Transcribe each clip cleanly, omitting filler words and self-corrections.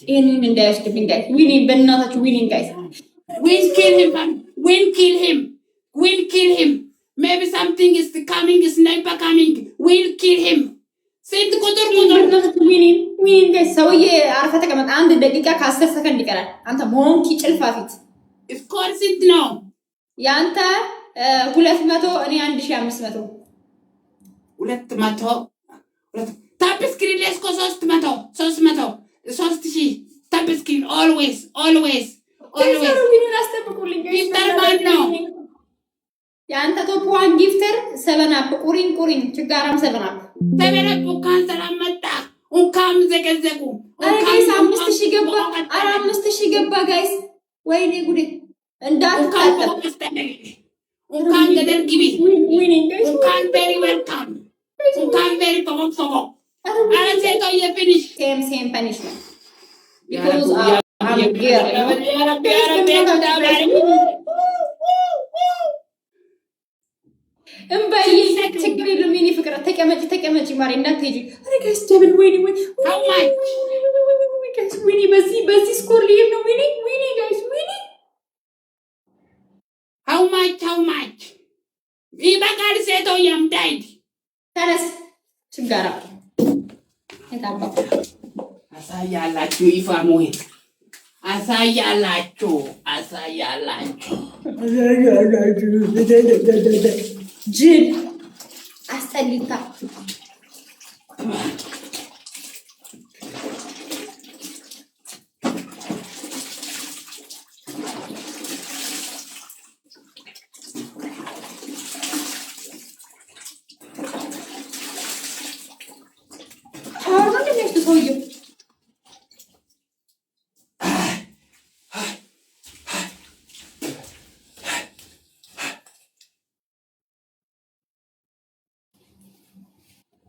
ይሄንን እንዳይወስድብኝ ጋይስ ዊኒ በእናታችሁ ዊኒን ጋይስ We'll kill him, man. We'll kill him. We'll kill him. Maybe something is coming, sniper coming. We'll kill him. Send kudur. ዊኒን ጋይስ ሰውዬ አርፈ ተቀመጥ። አንድ ደቂቃ ከ10 ሰከንድ ይቀራል። አንተ ሞንኪ ጭልፋ ፊት ስኮር ስንት ነው? ያንተ 200 እኔ 1500 200 ታፕ ስክሪን ላይ እስኮ 300 3000 ታፕ ስክሪን always ዊኒን አስተብቁልኝ ጋይስ ይተርማል ነው ያንተ ቶፕ 1 ጊፍተር 7 አፕ ቁሪን ችጋራም 7 አፕ ተበረቁ ካንሰላም መጣ እንካም ዘገዘቁ ጋይስ 5000 ገባ 5000 ገባ ጋይስ ወይኔ ጉዴ እንዳትካተል እንካም ገደል ግቢ እንካም ቬሪ ዌልካም እንካም ቬሪ ፖፖፖ አረ ሴቶ የፊኒሽ ሴም punishment because I'm here እምባዬ ችግር የለም የኔ ፍቅር ተቀመጪ ማሬ እንዳትሄጂ አረ ጋይስ ደብል ወይኔ ጋይስ ዊኒ በዚህ ስኮር ሊሄድ ነው ዊኒ ጋይስ ዊኒ how much ይበቃል ሴቶ ያምዳይድ ተነስ ችጋራ የታባኩ አሳያላችሁ ይፋሞይ አሳያላችሁ ጅል አስጠሊታ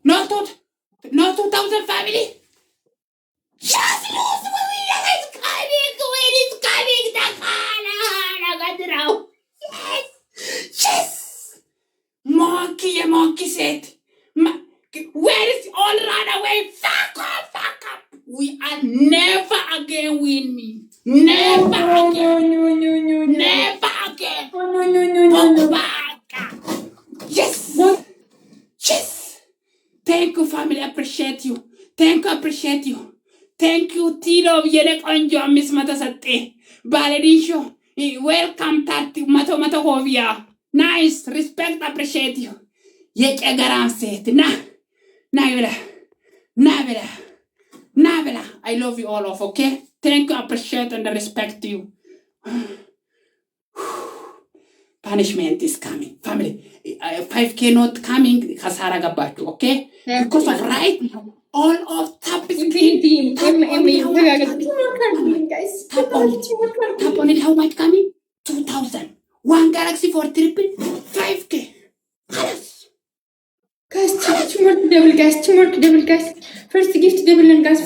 Not 2000 family. Yes, it's coming. Yes. Monkey said. Where is all run away? Fuck up. We are never again win me. Never again. Never again. Yes. Thank you, family. Appreciate you. Thank you, Tilo. Yerek onjo Miss Matasate. Baledisho. Welcome, Tati. Mato Hovia. Nice. Respect. Appreciate you. Yet agaram set. Nabela. I love you all of. Okay. Thank you. Appreciate and respect you. Punishment is coming. Family. 5K not coming. Khasara gabachu. Okay. Because of right. All of tap screen team. guys. Tap on it. How much coming? 2,000. One Galaxy for triple. 5K. Guys, two more double, guys. First gift double, guys.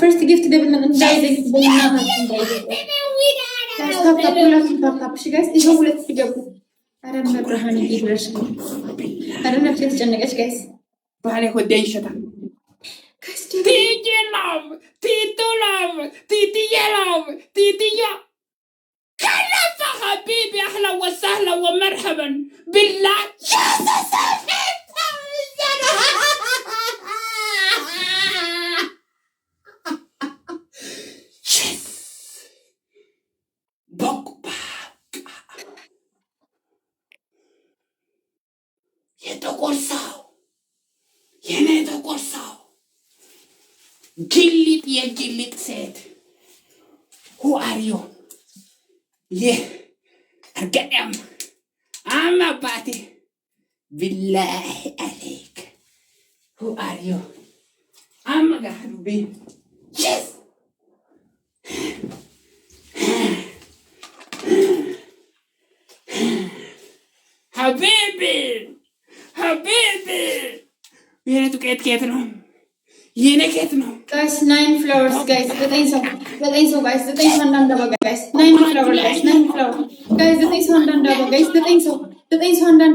Tap. She guys, is all let's go. I don't know how many people are. I don't know if it's Janet, guys. Bale hodensha. Titi love, Titi yellow. كلفة حبيبي أهلا وسهلا ومرحبا بالله የተቆርሳው የጅሊጥ ሴት who are you? أرقام أما باتي بالله عليك who are you? أما قاعد yes حبيبي يا ريت كيت نو ينا كيت نو guys 9 flowers guys بتين سو guys بتين سو عندنا دابا guys 9 flowers guys 9 flowers guys بتين سو عندنا دابا guys بتين سو عندنا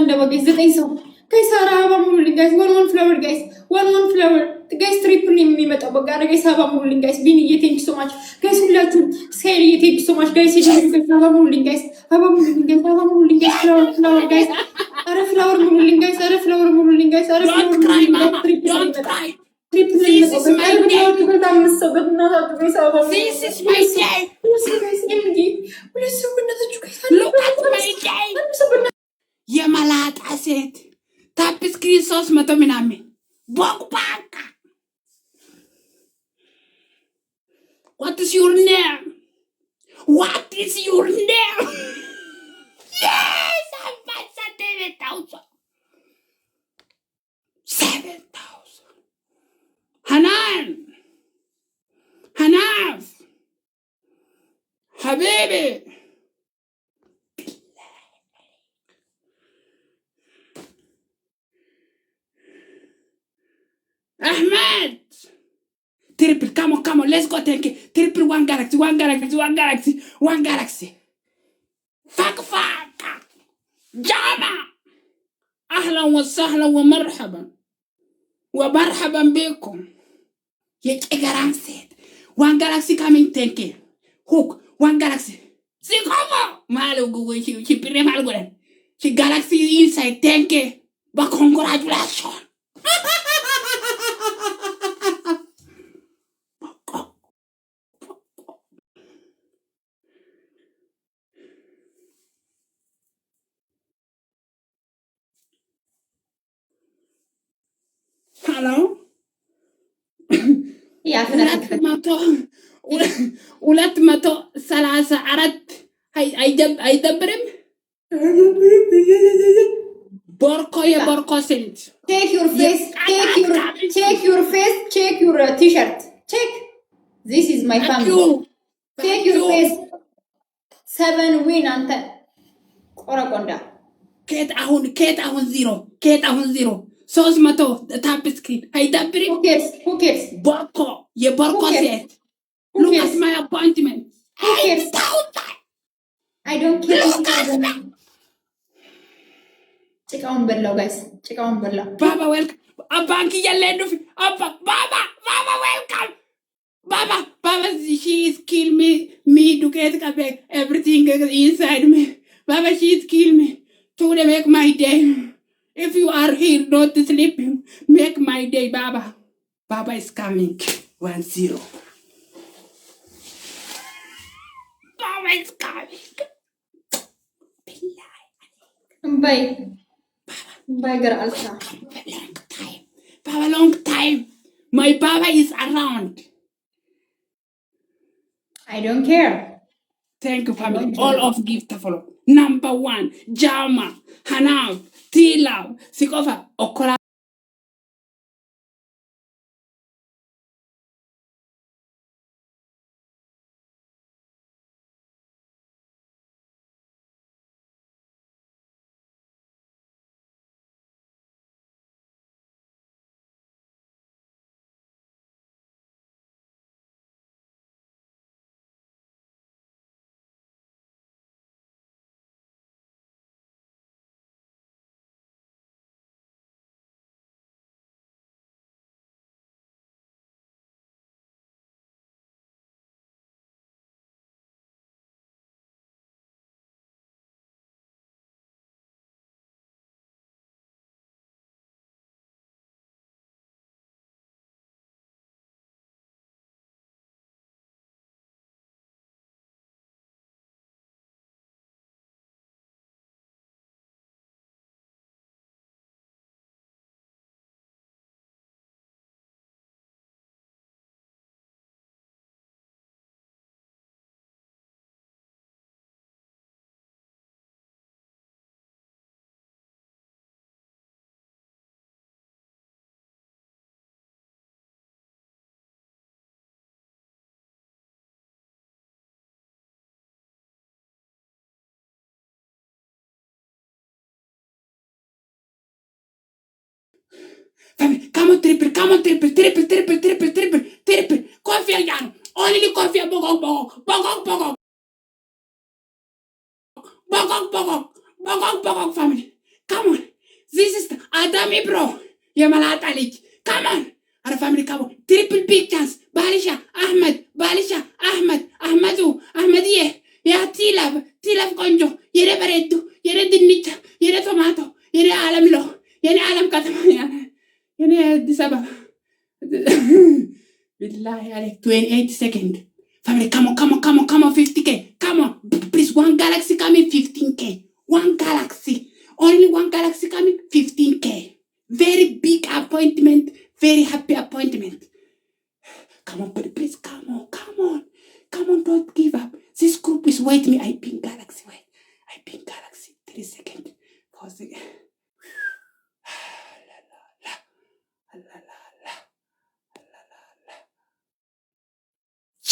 دابا guys بتين سو guys, Sarah Mulling, guys, one flower, guys, one flower, guys, triple in me, but guys, Sarah Mulling, guys, Bini, thank you so much, guys, who let you say, thank you so much, guys, Sarah Mulling, guys, flower, guys, are flower Mulling, guys, are flower Mulling, guys, are flower Don't cry, Mulling, Mama. guys, Don't cry. triple This is my day. This This is my day. Look at my day. Yemalat aset. Tapis Christos matominami. Bokbaka. What is your name? What is your name? Yes, I'm 7,000. 7,000. Hanan. Hanaf. Habibi. Ahmed. Triple, come on, let's go take it. Triple, one galaxy. Fuck. Jama. أهلا وسهلا ومرحبا بكم. Yet a galaxy. One galaxy coming, thank you. Hook, one galaxy. See, come on. Malo go, she pere malgore. She galaxy inside, thank you. But congratulations. Hello? Yeah, ولات ماتو ثلاثة عرد هاي دبرم بركو سنت. Take your face, check your t-shirt. Check. This is my family. Take your face. 7 win and 10. Oraconda. Kate ahun zero. Sos mato the tap screen. I dabri. Who cares? Borko. Ye borko set. Look at my appointment. Who cares? I don't care. Check on below, guys. Check on below. Baba welcome. Abbaan ki yalendo fi. Baba welcome. Baba, she's killed me to get back everything inside me. Baba, she's killed me. To make my day. If you are here not sleeping, make my day, Baba. Baba is coming. 1-0. Baba is coming. Bye, girl. Alsa. Baba, long time. My Baba is around. I don't care. Thank you, family. All of gift to follow. Number 1, Jama, Hanav, Tila, Sikova, Okora. Family, come on, triple. Coffee again. Only coffee, bogong, family. Come on. This is Adami bro. Yamalat Alik. Come on. Our family come on. Triple big chance. Balisha Ahmed. Balisha Ahmed. Ahmadu. Ahmadiyeh. Ya Tilab. Tilab Konjo. Yere Baredu. Yere Dinita. Yere Tomato. Yere Alam Lo. Yere Alam Katamaya. Yere Disaba. Billahi Alik. 28 seconds. Family, come on, 50K. Come on. Please, one galaxy coming, 15K. One galaxy. Only one galaxy coming, 15K. Very big appointment. Very happy appointment. Come on, please, come on. Come on, don't give up. This group is waiting me. I ping galaxy. Wait. I ping galaxy. 3 seconds. 4 seconds.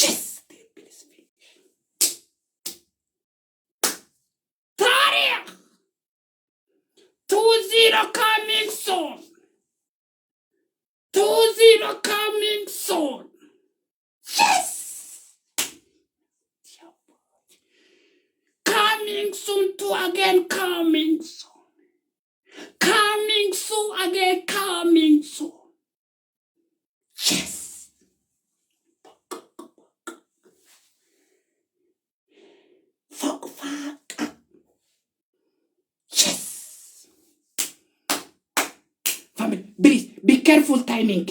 Yes! Tariq! 2-0 coming soon. 2-0 coming soon. Yes! Coming soon to again, coming soon. Coming soon again, coming soon. Yes! Fuck. Yes! Family, please, be careful timing.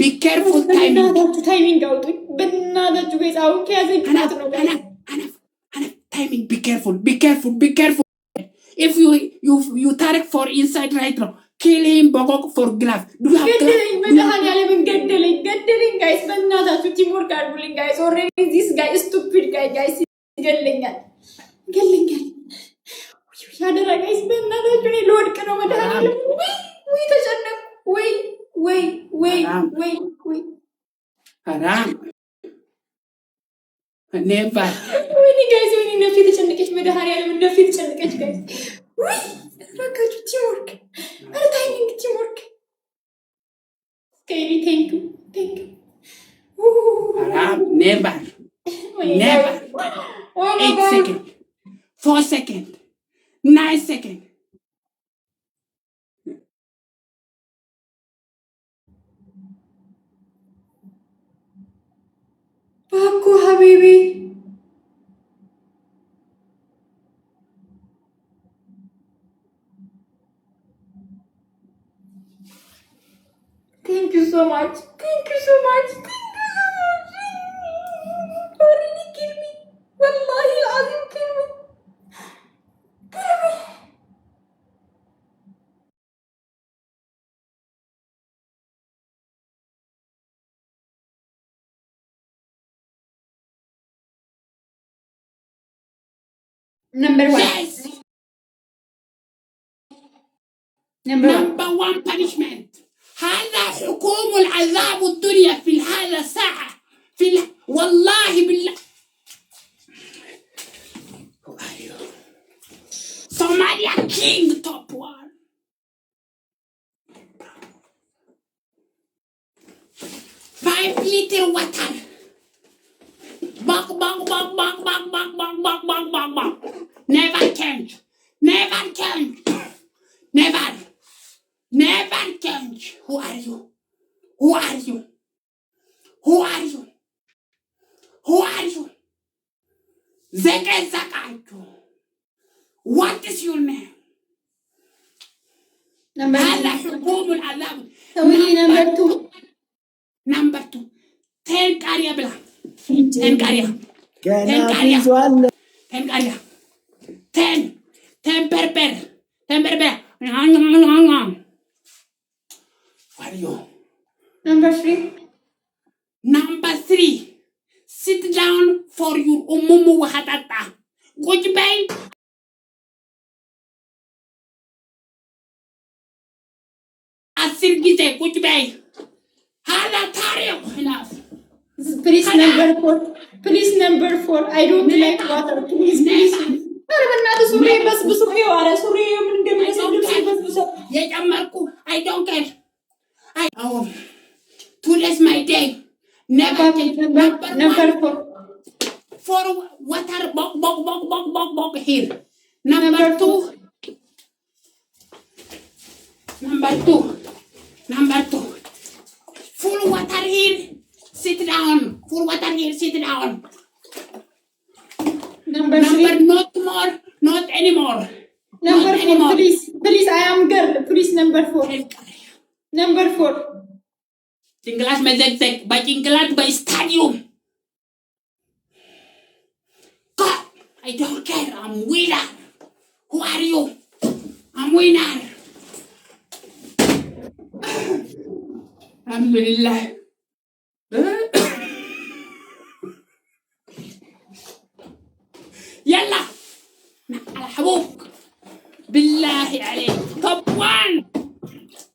Be careful timing. Timing out. በእናታችሁ guys አሁን ከያዘኝ ቅጣት ነው guys. Enough. Timing, be careful. If you Tarek for inside right now, kill him Bogok for glove. Do you have glove? ገደለኝ መድኃኒዓለምን ገደለኝ guys. በእናታችሁ ቲምወርክ አድርጉልኝ guys. Already this guy is stupid guys. ይገለኛል. ያደራ guys በእናታችሁ እኔ ልወድቅ ነው መድኃኒዓለም። ወይ ተጨነኩ። ወይ Haram. Never. ወይኔ ጋይስ ወይኔ ነፍሴ ተጨነቀች መድኃኒዓለም ነፍሴ ተጨነቀች ጋይስ ወይ ረጋችሁ ቲምወርክ ኧረ ታይሚንግ ቲምወርክ ስካይሊ ቴንክ ዩ Haram. Never. 8 seconds. 4 seconds. 9 seconds. Paco habibi. Thank you so much. Already kill me. Wallahi al-azim kill me. Number 1. Yes. Number 1 punishment. هذا حكوم العذاب الدنيا في هذا ساعة والله بالله. Who are you? Somalia King top 1. 5 liter water. Bang. Never change. Who are you? Zakaatu. What is your name? Number 2. هذا حكوم العذاب. Number 2. 10 قارية بلا. 10 قارية. 10 berber. What are you? Number 3. Sit down for your umumu wahatata. Goodbye. Asir gite goodbye. Hala Tariq. Enough. Please number 4. I don't like water. Please. ኧረ በእናትህ ሱሪ በስብሱ ኧረ ሱሪ ምን እንደሚመስል በስብሱ የጨመርኩ I don't care. Today's my day. Number 4. For water bog here. Number 2. Number two. Full water here. Sit down. Full water here. Sit down. Number three. Not more. Not anymore. Number Not four, anymore. please, I am girl. Please, number four. Number four. Tinggalas mezek by tinggalat by stadium. God, I don't care. I'm winner. Who are you? I'm winner. Alhamdulillah. يلا على حبوك بالله عليك. توب 1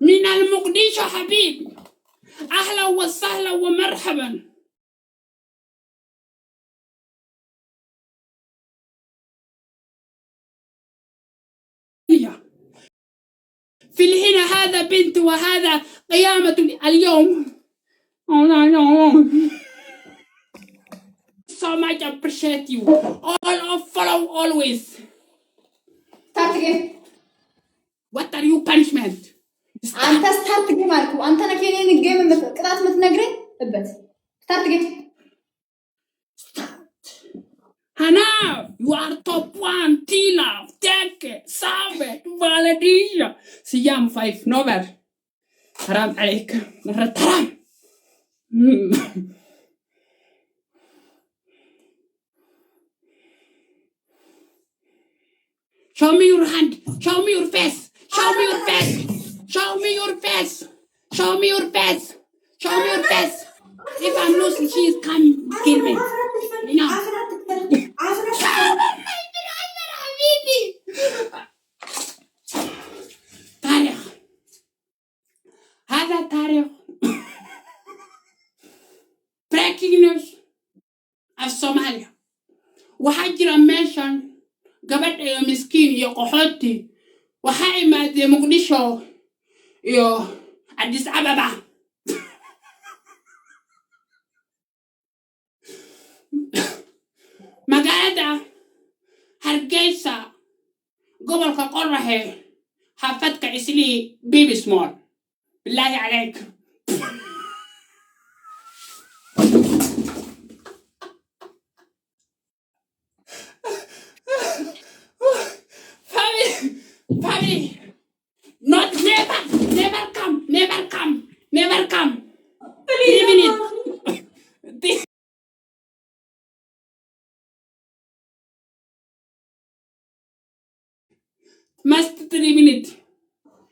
من المقديشو حبيب. أهلا وسهلا ومرحبا. في الهنا هذا بنت وهذا قيامة اليوم. Oh no. So much appreciate you. All follow always. Start again. What are you punishment? أنت start again مالكو. أنت أنا كيني الجيم قطعت متنقرين. أبد. Start again. Hana, you are top 1. Tina, Take, Sabet, Valadisha. Siyam 5. Nover. Haram عليك. مرة حرام. Show me your hand. Show me your face. Show me your face. Show me your face. Show me your face. Show me your face. If I'm losing, she's coming kill me. You know. تاريخ. هذا تاريخ. Breaking news of Somalia. وحجر mention قبل يا مسكين يا قحطي وحاي ما دي مقدشو يا أديس أبابا. مقالة هرقيسة قبل كقرة حفتك إسلي بيبي سمول بالله عليك. Family, not never come. 3 minutes. Must 3 minutes.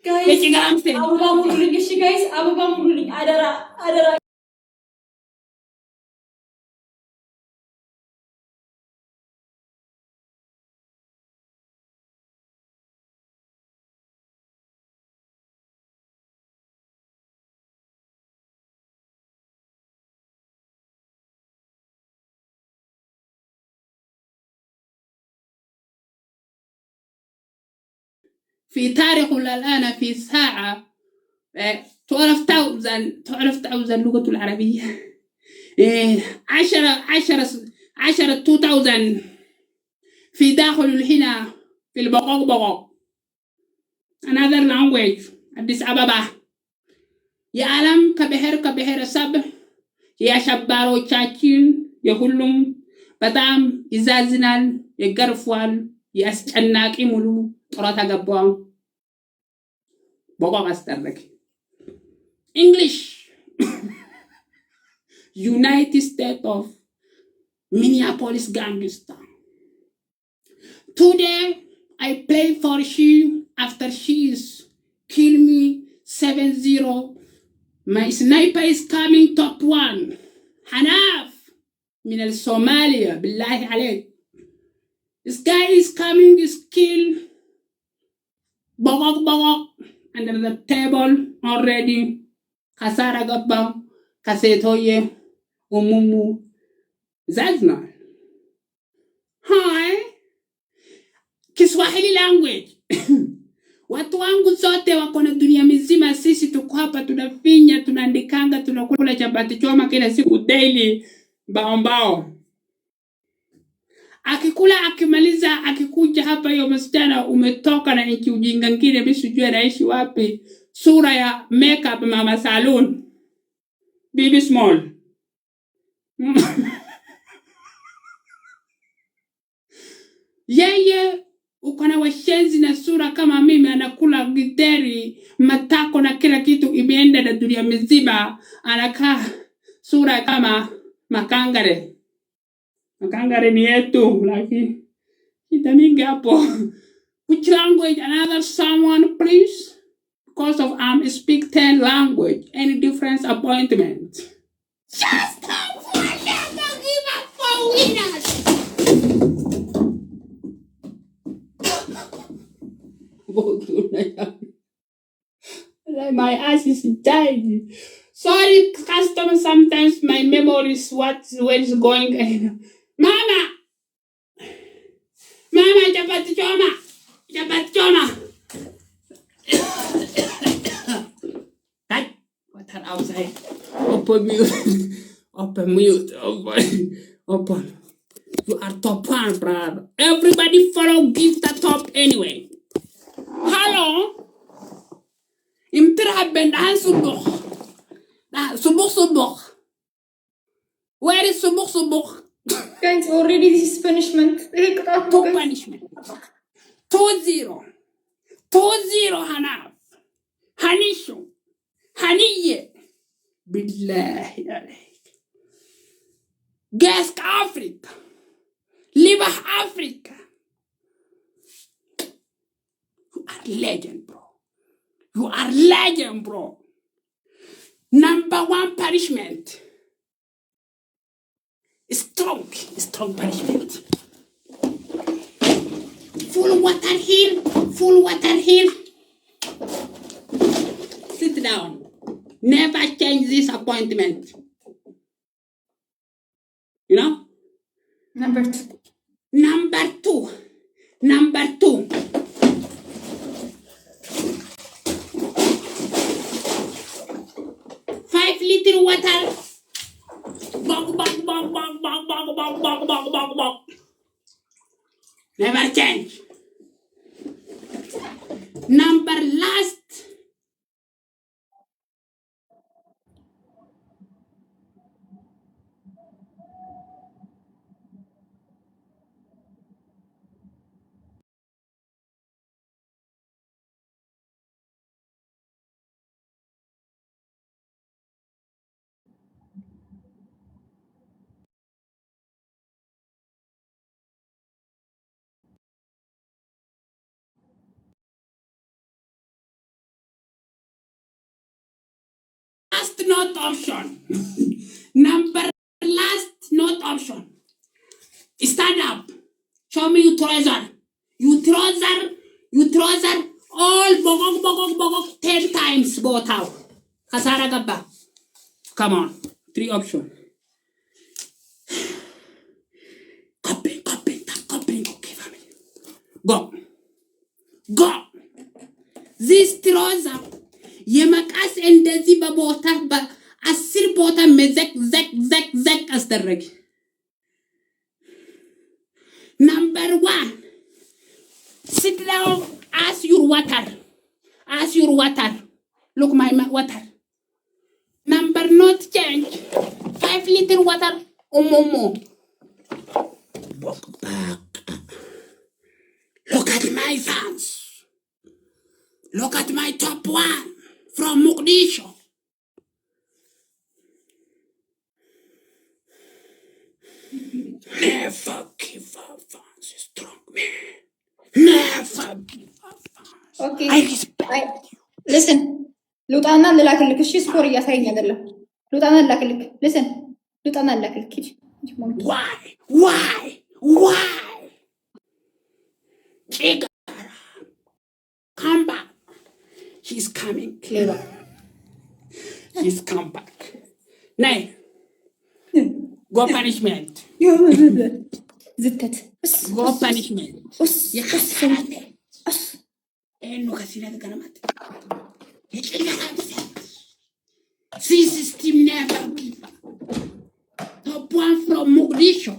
Guys, Abbaan mululing guys. Abbaan mululing. Adara. في تاريخ الآن في ساعة 12,000 اللغة العربية. 2,000 في داخل هنا في البقوق. another language أديس أبابا. يا عالم كبهر سب يا شبارو تشاكين يا كلهم بتام إزازنال يا جرفوال يا استناك إملو طرات جبوان بقى أسترك English. United States of Minneapolis gangster. Today I play for she after she's kill me 7-0. My sniper is coming top 1. Hanaf من Somalia بالله عليك. This guy is coming is kill bogok under the table already. Kasara gabba kasetoye umumu zazna. Hi Kiswahili language. Watu wangu zote wako na dunia mizima, sisi tuko hapa tunafinya, tunaandikanga, tunakula chapati choma kila siku daily bao. Akikula akimaliza akikuja hapa hiyo msichana umetoka na nchi ujinga ngine mimi sijui anaishi wapi. Sura ya makeup mama salon. Baby small. Yeye uko na washenzi na sura kama mimi anakula githeri, matako na kila kitu imeenda na dunia mzima anakaa sura kama makangare. Makangare ni yetu lakini ita mingi hapo. Which language? Another someone please? Because of speak 10 language. Any difference appointment? Just stop for never give up for winners. My ass is dying. Sorry, customer. Sometimes my memory is where it's going. Mama, chapati choma. What are outside? Open mute. Open. You are top one, brother. Everybody follow, give the top anyway. Hello? Imtirabben dahan subuk. Where is subuk? Guys, already this is punishment. Two punishment. 2-0. 2-0 Hanaf. Hanishu. Haniye. Billahi alayk. Gask Africa. Libah Africa. You are legend, bro. You are legend, bro. Number 1 punishment. Strong punishment. Full water here. Sit down. Never change this appointment. You know? Number 2. Number two. 5 liter water. Bong. Never change. Number last. Last not option. Last not option. Stand up. Show me your trouser. You trouser. All bogok 10 times both out. Kasara gabba. Come on. 3 options. Copy. Okay, family. Go. This trouser. የመቃስ እንደዚህ በቦታ በ10 ቦታ መዘቅ አስደረግ Number 1 sit down ask your water look my water number not change 5 liter water omomo walk back look at my fans look at my top 1 from Mogadishu. Never give up, fans. Strong man. Never give up, fans. Okay. I respect you. Listen. ሉጣና ልላክልክ እሺ ስኮር እያሳየኝ አይደለም ሉጣና ልላክልክ listen ሉጣና ልላክልክ Why? Chica. Come back. She's coming. Clever. She's come back. Nay. Go punishment. زتت. Go punishment. يا خسارة. إنه كثيرة كلمات. This system never give up. Top 1 from Mogadishu.